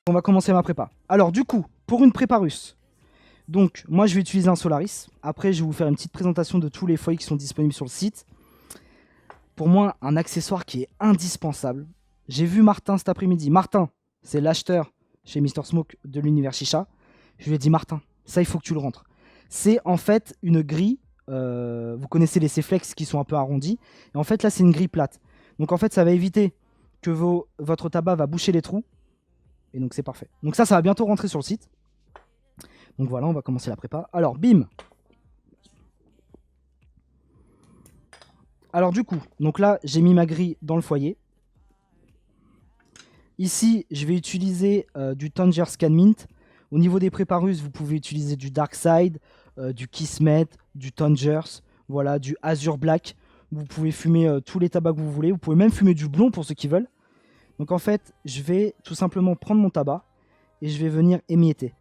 On va commencer ma prépa. Alors du coup, pour une prépa russe, donc moi je vais utiliser un Solaris. Après je vais vous faire une petite présentation de tous les foyers qui sont disponibles sur le site. Pour moi, un accessoire qui est indispensable. J'ai vu Martin cet après-midi. Martin, c'est l'acheteur chez Mr Smoke de l'univers Chicha. Je lui ai dit, Martin, ça il faut que tu le rentres. C'est en fait une grille. Vous connaissez les C-Flex qui sont un peu arrondis. Et en fait là c'est une grille plate. Donc en fait ça va éviter que votre tabac va boucher les trous. Et donc c'est parfait. Donc ça va bientôt rentrer sur le site. Donc voilà, on va commencer la prépa. Alors bim. Alors du coup, donc là j'ai mis ma grille dans le foyer. Ici je vais utiliser du Tanger Scan Mint. Au niveau des prépas russes, vous pouvez utiliser du Dark Side, du Kismet, du Tangers, voilà, du Azure Black. Vous pouvez fumer tous les tabacs que vous voulez. Vous pouvez même fumer du blond pour ceux qui veulent. Donc en fait, je vais tout simplement prendre mon tabac et je vais venir émietter.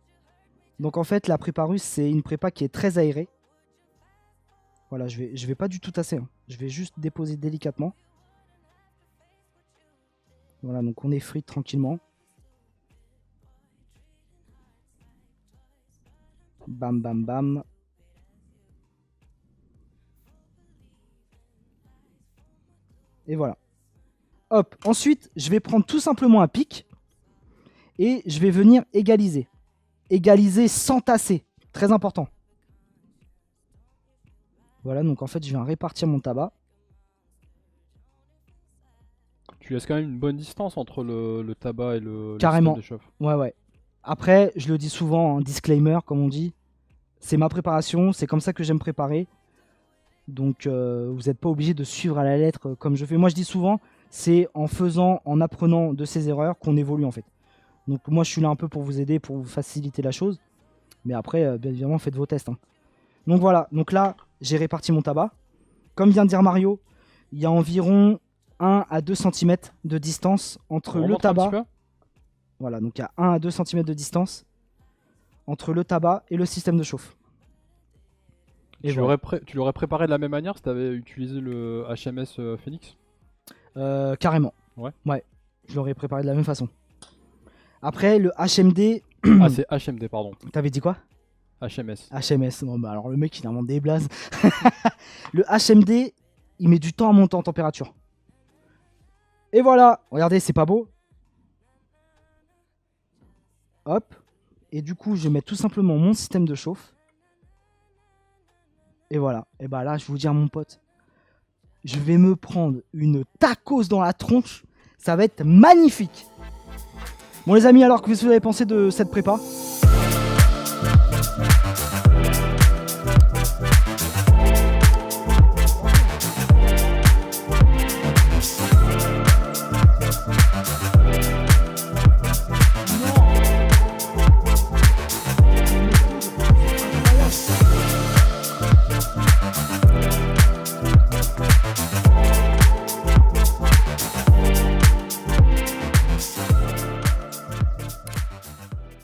Donc en fait, la prépa russe, c'est une prépa qui est très aérée. Voilà, je vais pas du tout tasser. Hein. Je vais juste déposer délicatement. Voilà, donc on effrite tranquillement. Bam, bam, bam. Et voilà. Hop, ensuite, je vais prendre tout simplement un pic et je vais venir égaliser. Égaliser sans tasser. Très important. Voilà, donc en fait, je viens répartir mon tabac. Tu laisses quand même une bonne distance entre le tabac et le Carrément. système de chauffe. Ouais, ouais. Après, je le dis souvent, un disclaimer, comme on dit. C'est ma préparation, c'est comme ça que j'aime préparer. Donc, vous n'êtes pas obligé de suivre à la lettre comme je fais. Moi, je dis souvent, c'est en faisant, en apprenant de ses erreurs qu'on évolue en fait. Donc moi je suis là un peu pour vous aider, pour vous faciliter la chose. Mais après, bien évidemment, faites vos tests. Hein. Donc voilà, donc là, j'ai réparti mon tabac. Comme vient de dire Mario, il y a environ 1 à 2 cm de distance entre le tabac. Voilà, donc il y a 1 à 2 cm de distance entre le tabac et le système de chauffe. Et tu l'aurais préparé de la même manière si tu avais utilisé le HMS Phoenix? Carrément. Ouais. Ouais, je l'aurais préparé de la même façon. Après, le HMD... Ah, c'est HMD, pardon. T'avais dit quoi? HMS. HMS, non, bah alors le mec il invente des blazes. Le HMD, il met du temps à monter en température. Et voilà, regardez, c'est pas beau. Hop. Et du coup, je vais mettre tout simplement mon système de chauffe. Et voilà. Et bah là, je vous dis à mon pote, je vais me prendre une tacos dans la tronche. Ça va être magnifique. Bon les amis, alors que vous avez pensé de cette prépa?